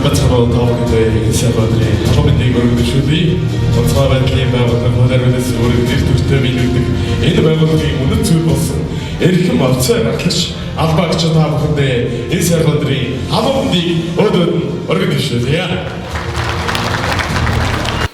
бацхан тоогдээ сабадрын хамтдыг өргөжүүлээ. Онцгой байдлын байгууллага хонорвэнээс өөрөөр нэр төртэй биелүүлдэг энэ байгууллагын үнэт зүйл болсон эрхэм авцаа гаргач албаагч та бүхэндээ энэ сабадрын хамтдыг өдөрт өргөжүүлээ.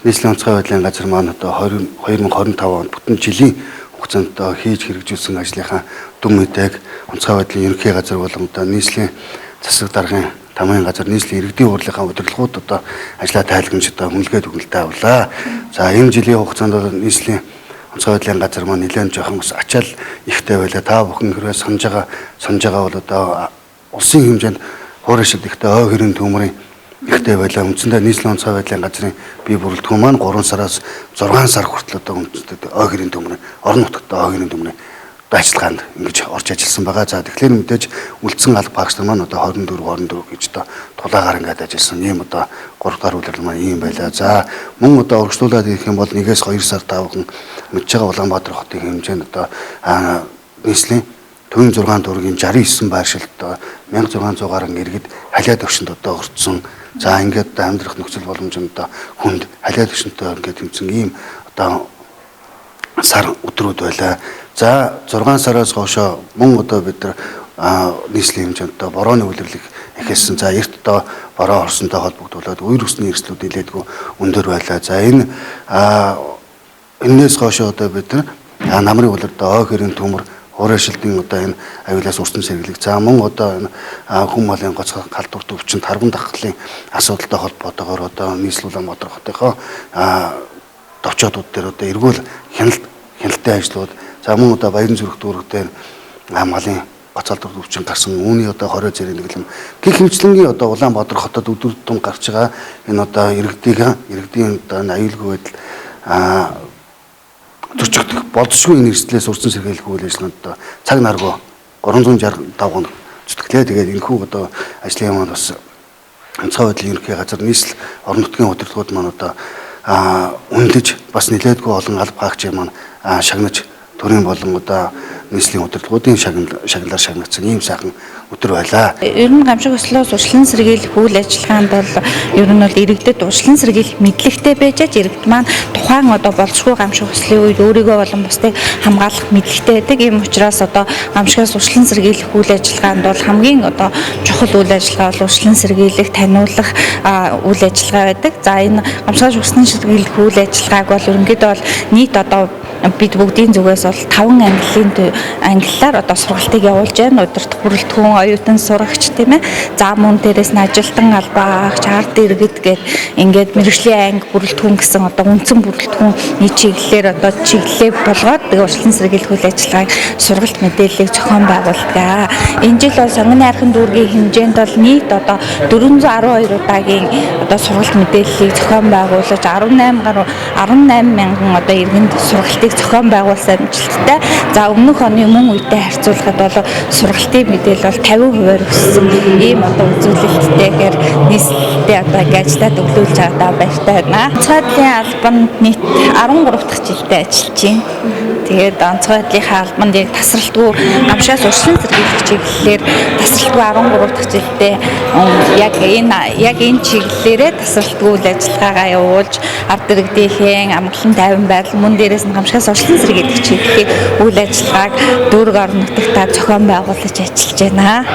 Нийслэлийн онцгой байдлын газар маань одоо 2025 онд бүтэн жилийн хугацаанд хийж хэрэгжүүлсэн ажлынхаа дүн мэдээг онцгой байдлын ерөнхий газар болон нийслэлийн засаг даргын тамгын газар нийслэлийн иргэдийн урлагийн удирдлагууд одоо ажлаа тайлагнаж хүнлэгээд өгнөлтэй авлаа. За энэ жилийн хугацаанд нийслэлийн онцгой байдлын газар маань нэлээд жоохон бас ачаал ихтэй байлаа. Та бүхэн хэрвээ санаж байгаа бол одоо улсын хэмжээнд хуурайшилт ихтэй ой хэрийн төмөрийн ихтэй байлаа. Үндсэндээ нийслэлийн онцгой байдлын газрын бие бүрэлдэхүүн маань 3 сараас 6 сар хүртэл одоо үндсэндээ ой хэрийн төмөрийн орон нутагт ой хэрийн төмөрийн ажиллагаанд ингэж орж ажилласан байгаа. За тэгэхээр мэдээж үлдсэн алба багш нар маань одоо 24 гэж одоо тулаагаар ингээд ажилласан. Ийм одоо 3 дахь үйлрэл маань ийм байлаа. За мөн одоо урагшлуулад ирэх юм бол 1-2 сар таавхан мэдж байгаа Улаанбаатар хотын хэмжээнд одоо нийслэлийн төвийн 6 дургийн 69 байршилт 1600 гаруй иргэд халиад өвчнөд одоо орцсон. За ингээд амьдрах нөхцөл боломжинд одоо хүнд халиад өвчнөд ингээд тэмцэн ийм одоо сар өдрүүд байлаа. За 6 сараас хойшоо мөн одоо бид нар нийслэлийн хэмжээнд одоо борооны үйлрэлийг эхэлсэн. За эрт одоо бороо орсонтой холбогдуулаад үер усны эрсдлүүд илээдгүй өндөр байлаа. За энэ энэс хойшоо одоо бид нар намрын үйлрэлд ой хэрийн төмөр хуурайшилтын одоо энэ аюулаас өрсөн сэргэлэг. За мөн одоо энэ хүн малын гоцгой халдварт өвчнөд харган дахлын асуудалтай холбоотойгоор одоо нийслэл Улаанбаатар хотынхоо товчоодууд дээр одоо эргүүл хяналттай ажлууд. За мөн одоо Баян зүрх дүүрэг дээр малын гоцолдор өвчин гарсан үүний одоо 20 зэрэг нэглэм гэх хэмжлэнгийн одоо Улаанбаатар хотод өдөр тутам гарч байгаа энэ одоо иргэдийн одоо аюулгүй байдал зөрчигдөх болзошгүй энэ эрсдлээс урьдчилан сэргийлэх үйл ажиллагаанд одоо цаг наргүй 365 хоног зүтгэлээ. Тэгээд энэхүү одоо ажлын маань бас онцгой байдлын ерөнхий газар нийслэл орон нутгийн удирдлагууд маань одоо үнэлж бас нэлээдгүй олон алба хаагчийн маань шагнаж төрийн болон одоо нийслэлийн удирдлагуудын шагналаар шагнагдсан ийм сайхан өдөр байлаа. Ер нь гамшиг өслөөс урьдчилан сэргийлэх үйл ажиллагаанд бол ер нь бол иргэдэд урьдчилан сэргийлэх мэдлэгтэй байж иргэд маань тухайн одоо болцгүй гамшиг өслийн үед өөрийгөө болон бусдыг хамгаалах мэдлэгтэй байдаг. Ийм учраас одоо гамшигаас урьдчилан сэргийлэх үйл ажиллагаанд бол хамгийн одоо чухал үйл ажиллагаа бол урьдчилан сэргийлэх, таниулах үйл ажиллагаа байдаг. За энэ гамшигаас урьдчилан сэргийлэх үйл ажиллагааг бол ерөнхийдөө бол нийт одоо бид бүгдийн зүгээс бол 5 ангиллаар одоо сургалтыг явуулж байна. Удирдах бүрэлдэхүүн, оюутан сурагч тийм ээ. За мөн дээрээс нь ажилтан албаагч, ард иргэд гээд ингээд мэрэгжлийн анги бүрэлдэхүүн гэсэн одоо үндсэн бүрэлдэхүүн чиглэлээр одоо чиглэлээ болгоод урьдчилан сэргийлэх үйл ажиллагааг сургалт мэдээллийг зохион байгуулдаг. Энэ жил бол сонгоны архин дүүргийн хэмжээнд бол нийт одоо 412 удаагийн одоо сургалт мэдээллийг зохион байгуулж 18 мянган одоо иргэнд сургалтыг зохион байгуулсан амжилттай. За өмнөх оны мөн үетэй харьцуулахад бол сургалтын мэдээлэл бол 50% өссөн. Ийм одоо үзүүлэлттэйгээр нийслэлтэй одоо ажиллаад өглөөлж байгаадаа баяртай байна. Онцгойдлын албанд нийт 13 дахь жилдээ ажиллаж байна. Тэгээд онцгой байдлынхаа албанд яг тасралтгүй гамшигаас урьдчилан сэргийлэх чиглэлээр тасралтгүй 13 дахь жилдээ яг энэ чиглэлээрээ тасралтгүй үйл ажиллагаагаа явуулж ард иргэдийн амгалан тайван байдал мөн дээрээс нь гамшигаас урьдчилан сэргийлэх чиглэлийн үйл ажиллагааг дүүрэг орон нутагтаа зохион байгуулж ажиллаж байна.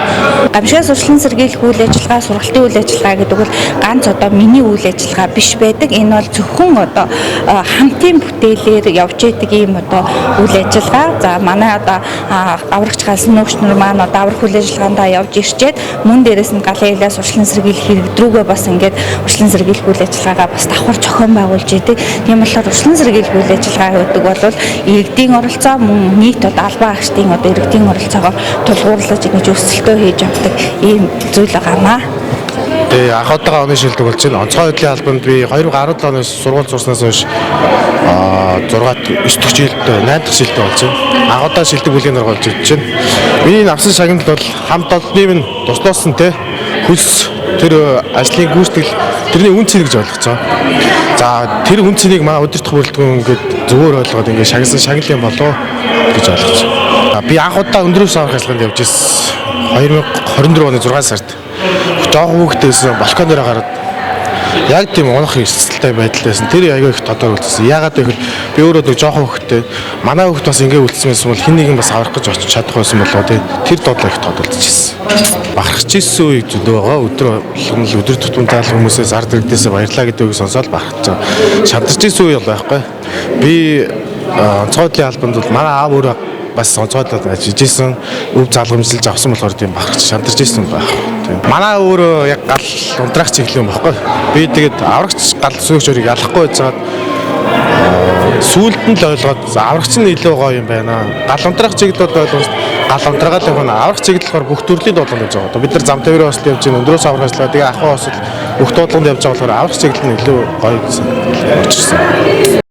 Гамшигаас урьдчилан сэргийлэх үйл ажиллагаа, сургалтын үйл ажиллагаа гэдэг бол ганц одоо миний үйл ажиллагаа биш байдаг. Энэ бол зөвхөн одоо хамтын бүтээлээр явж идэг ийм одоо үйл ажиллагаа. За манай одоо аврагч галсан нөхчнөр маань одоо аврах үйл ажиллагаанд явж ирчээд мөн дээрээс нь галын илээс урьдчилан сэргийлэх иргэд рүүгээ бас ингээд урьдчилан сэргийлэх үйл ажиллагаагаа бас давхар зохион байгуулж идэг. Тийм болохоор урьдчилан сэргийлэх үйл ажиллагаа гэдэг бол иргэдийн оролцоо мөн нийт одоо албан агчдын одоо иргэдийн оролцоогоор тулгуурлаж ингэж өсөлтөө хийж авдаг ийм зүйл байгаамаа. Тэгээ анх удаага оны шилдэг болж байна. Онцгой байдлын албанд би 2017 оноос сургууль сурснаас хойш 9 дахь жилдээ 8 дахь шилдэг болж байна. Анх удаа шилдэг бүлгийн орж ирж байна. Миний авсан шагналт бол хамт олонны минь туслуулсан те хүс тэр ажлын гүйцэтгэл тэрний үн цэнийг гэж ойлгож байгаа. За тэр үн цэнийг маа удирдах бүрэлдэхүүн ингээд зөвөр ойлгоод ингээд шагнал юм болоо гэж ойлгож байна. Би анх удаа өндрөөс авах ажиллагаанд явж ирсэн. 2024 оны 6 сард жоохон хүүхдтэйсэн балкон дээр гараад яг тийм унах эрсдэлтэй байдлаасан. Тэр аягүй их тодор үлдсэн. Яагаад гэвэл би өөрөө нэг жоохон хүүхдтэй манай хүүхд бас ингэ үлдсэн байсан бол хин нэгэн бас аврах гэж очиж чадах байсан болоо тий. Тэр додлоо их тодорчжсэн. Бахархаж ирсэн үе зөндөөгаа өдөр тутмын таал хүмүүсээс ард иргэдээс баярлаа гэдэг үг сонсоод бахархаж байгаа. Шантарч ирсэн үе бол байхгүй. Би онцгойдлын албанд бол манай аав өөрөө бас онцгойдлоод ажиллаж исэн, өв залгамжилж авсан болохоор тийм бахархаж шантарч ирсэн байх. Манай өөрөө яг гал унтраах чиглэл юм баггүй. Би тэгээд аврагч гал сүйгч өрийг ялахгүй байжгаад сүүлд нь л ойлгоод аврагч нь илүү гоё юм байна. Гал унтраах чиглэл бол ойлгож гал унтраагаад явна. Аврагч чиглэл болохоор бүх төрлийн дууланд явж байгаа. Бид нар зам тавираа хослоо явж байна. Өндрөөс аврагчлаа. Тэгээ ахын хосол бүх дууланд явж байгаа болохоор аврагч чиглэл нь илүү гоё гэсэн.